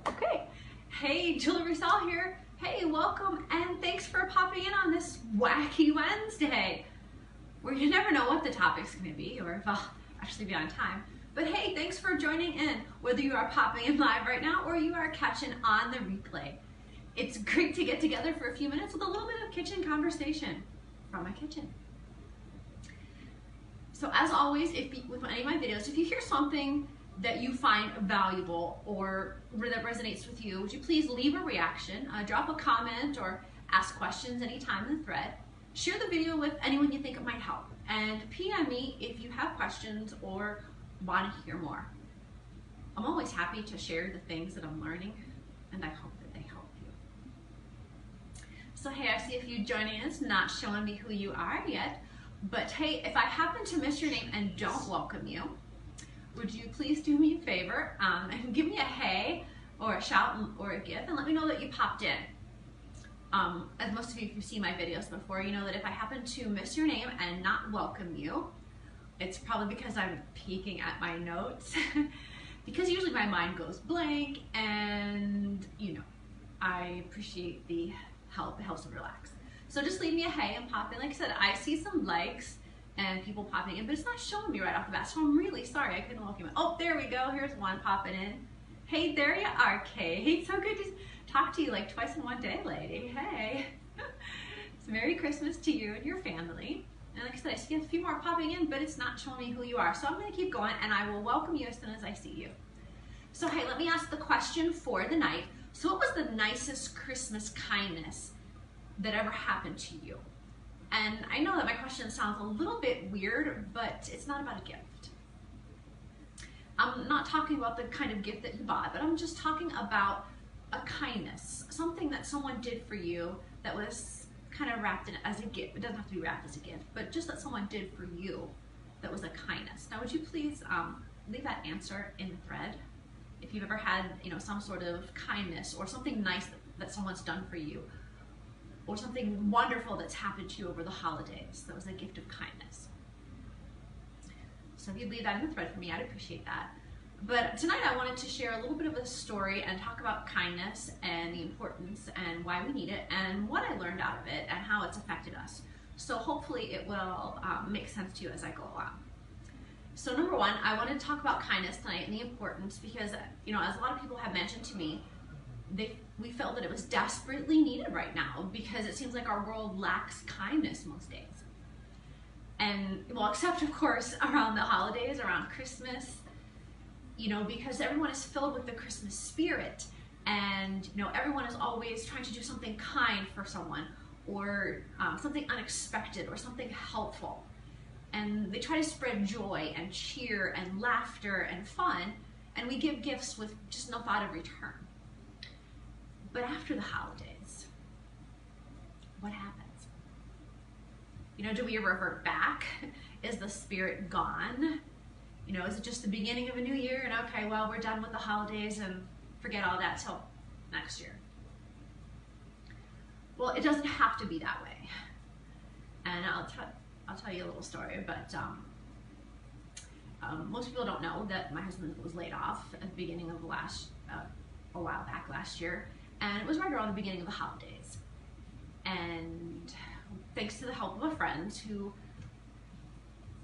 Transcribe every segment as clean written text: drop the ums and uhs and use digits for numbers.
Okay. Hey, Julie Roussel here. Hey, welcome and thanks for popping in on this wacky Wednesday, where you never know what the topic's going to be or if I'll actually be on time. But hey, thanks for joining in, whether you are popping in live right now or you are catching on the replay. It's great to get together for a few minutes with a little bit of kitchen conversation from my kitchen. So as always, with any of my videos, if you hear something that you find valuable or that resonates with you, would you please leave a reaction, drop a comment, or ask questions anytime in the thread. Share the video with anyone you think it might help, and PM me if you have questions or want to hear more. I'm always happy to share the things that I'm learning, and I hope that they help you. So hey, I see a few joining us, not showing me who you are yet, but hey, if I happen to miss your name and don't welcome you, would you please do me a favor and give me a hey or a shout or a gift and let me know that you popped in. As most of you who've seen my videos before, you know that if I happen to miss your name and not welcome you, it's probably because I'm peeking at my notes because usually my mind goes blank, and you know, I appreciate the help. It helps me relax. So just leave me a hey and pop in. Like I said, I see some likes and people popping in, but it's not showing me right off the bat, so I'm really sorry I couldn't welcome you. Oh, there we go. Here's one popping in. Hey, there you are, Kate. So good to talk to you like twice in one day, lady. Hey. So Merry Christmas to you and your family. And like I said, I see a few more popping in, but it's not showing me who you are. So I'm going to keep going, and I will welcome you as soon as I see you. So hey, let me ask the question for the night. So what was the nicest Christmas kindness that ever happened to you? And I know that my question sounds a little bit weird, but it's not about a gift. I'm not talking about the kind of gift that you bought, but I'm just talking about a kindness, something that someone did for you that was kind of wrapped in as a gift. It doesn't have to be wrapped as a gift, but just that someone did for you that was a kindness. Now, would you please leave that answer in the thread if you've ever had, you know, some sort of kindness or something nice that someone's done for you, or something wonderful that's happened to you over the holidays that was a gift of kindness. So if you'd leave that in the thread for me, I'd appreciate that. But tonight I wanted to share a little bit of a story and talk about kindness and the importance and why we need it and what I learned out of it and how it's affected us. So hopefully it will make sense to you as I go along. So number one, I wanted to talk about kindness tonight and the importance because, you know, as a lot of people have mentioned to me, we felt that it was desperately needed right now because it seems like our world lacks kindness most days. And well, except of course around the holidays, around Christmas, you know, because everyone is filled with the Christmas spirit, and you know, everyone is always trying to do something kind for someone, or something unexpected, or something helpful. And they try to spread joy and cheer and laughter and fun, and we give gifts with just no thought of return. But after the holidays, what happens? You know, do we revert back? Is the spirit gone? You know, is it just the beginning of a new year and okay, well, we're done with the holidays and forget all that till next year? Well, it doesn't have to be that way. And I'll tell you a little story, but most people don't know that my husband was laid off at the beginning of a while back last year. And it was right around the beginning of the holidays. And thanks to the help of a friend who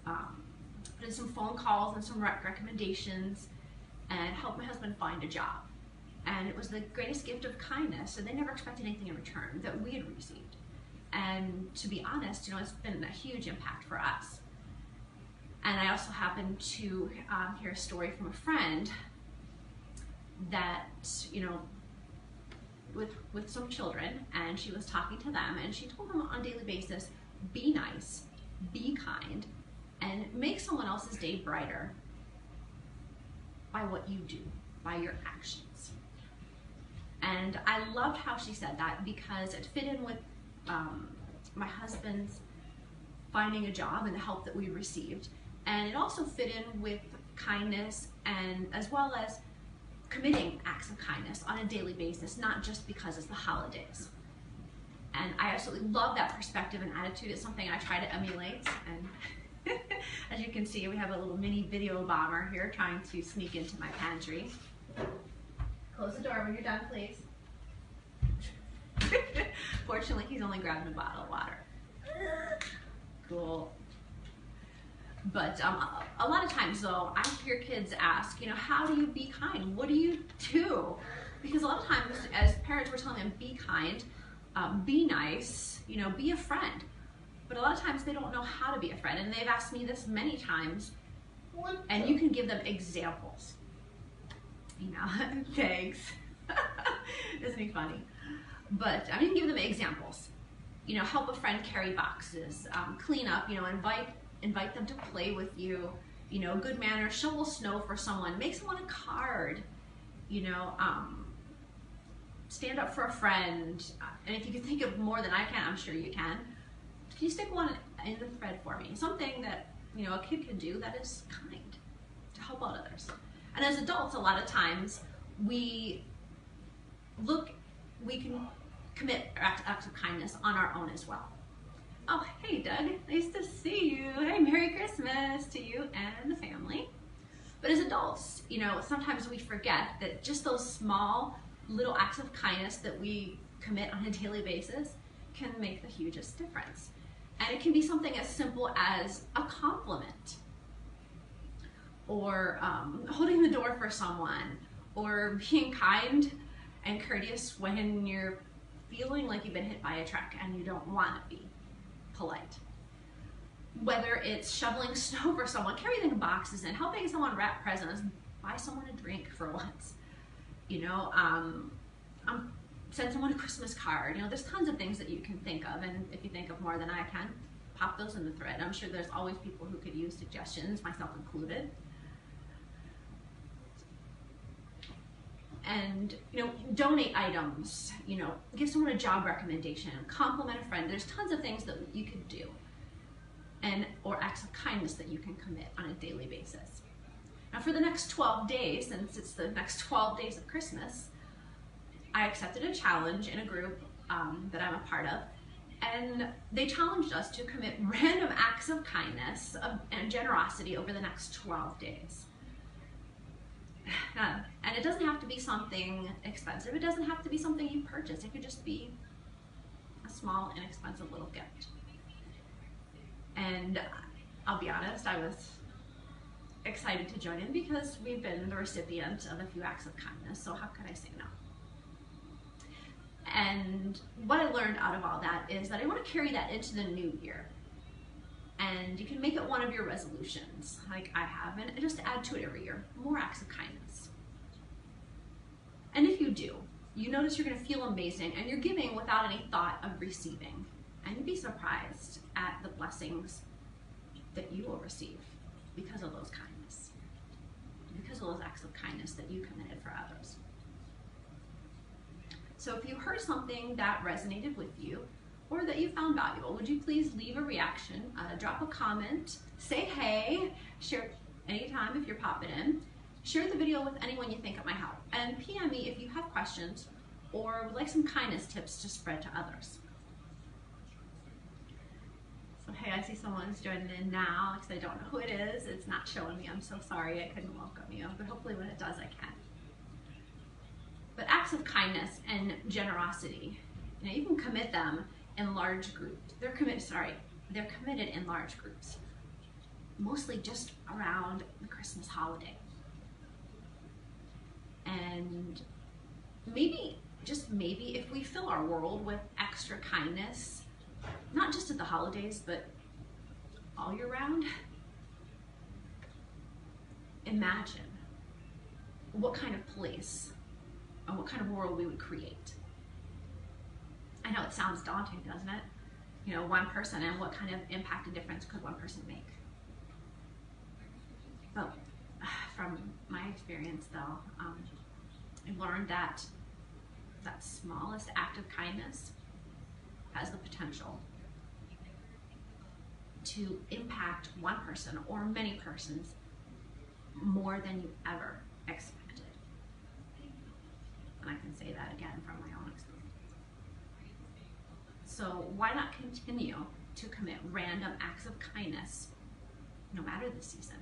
put in some phone calls and some recommendations and helped my husband find a job. And it was the greatest gift of kindness, and they never expected anything in return that we had received. And to be honest, you know, it's been a huge impact for us. And I also happened to hear a story from a friend that, you know, with some children, and she was talking to them, and she told them on a daily basis, be nice, be kind, and make someone else's day brighter by what you do, by your actions. And I loved how she said that because it fit in with my husband's finding a job and the help that we received, and it also fit in with kindness, and as well as committing acts of kindness on a daily basis, not just because it's the holidays. And I absolutely love that perspective and attitude. It's something I try to emulate, and As you can see, we have a little mini video bomber here trying to sneak into my pantry. Close the door when you're done, please. Fortunately, he's only grabbing a bottle of water. Cool. But a lot of times, though, I hear kids ask, how do you be kind? What do you do? Because a lot of times, as parents, we're telling them, be kind, be nice, be a friend. But a lot of times, they don't know how to be a friend. And they've asked me this many times. And you can give them examples. Thanks. Isn't he funny? But you can give them examples. Help a friend carry boxes, clean up, invite them to play with you, good manners, shovel snow for someone, make someone a card, stand up for a friend. And if you can think of more than I can, I'm sure you can. Can you stick one in the thread for me? Something that, a kid can do that is kind to help out others. And as adults, a lot of times we can commit acts of kindness on our own as well. Oh, hey Doug, nice to see you. Hey, Merry Christmas to you and the family. But as adults, sometimes we forget that just those small little acts of kindness that we commit on a daily basis can make the hugest difference. And it can be something as simple as a compliment, or holding the door for someone, or being kind and courteous when you're feeling like you've been hit by a truck and you don't want to be polite. Whether it's shoveling snow for someone, carrying boxes in, helping someone wrap presents, buy someone a drink for once, send someone a Christmas card. There's tons of things that you can think of, and if you think of more than I can, pop those in the thread. I'm sure there's always people who could use suggestions, myself included. And donate items, give someone a job recommendation, compliment a friend. There's tons of things that you could do, or acts of kindness that you can commit on a daily basis. Now for the next 12 days, since it's the next 12 days of Christmas, I accepted a challenge in a group that I'm a part of, and they challenged us to commit random acts of kindness and generosity over the next 12 days. And it doesn't have to be something expensive. It doesn't have to be something you purchase. It could just be a small, inexpensive little gift. And I'll be honest, I was excited to join in because we've been the recipient of a few acts of kindness, so how could I say no? And what I learned out of all that is that I want to carry that into the new year. And you can make it one of your resolutions, like I have, and just add to it every year, more acts of kindness. And if you do, you notice you're going to feel amazing, and you're giving without any thought of receiving. And you'd be surprised at the blessings that you will receive because of those kindness, because of those acts of kindness that you committed for others. So if you heard something that resonated with you, or that you found valuable, would you please leave a reaction, drop a comment, say hey, share anytime if you're popping in, share the video with anyone you think it might help, and PM me if you have questions or would like some kindness tips to spread to others. So hey, I see someone's joining in now because I don't know who it is. It's not showing me. I'm so sorry I couldn't welcome you, but hopefully when it does I can. But acts of kindness and generosity, you can commit them in large groups. They're committed in large groups, mostly just around the Christmas holiday. And maybe, just maybe, if we fill our world with extra kindness, not just at the holidays, but all year round, imagine what kind of place and what kind of world we would create. I know it sounds daunting, doesn't it? One person, and what kind of impact and difference could one person make? But from my experience, though, I've learned that that smallest act of kindness has the potential to impact one person or many persons more than you ever expected. And I can say that again from my own experience. So why not continue to commit random acts of kindness no matter the season.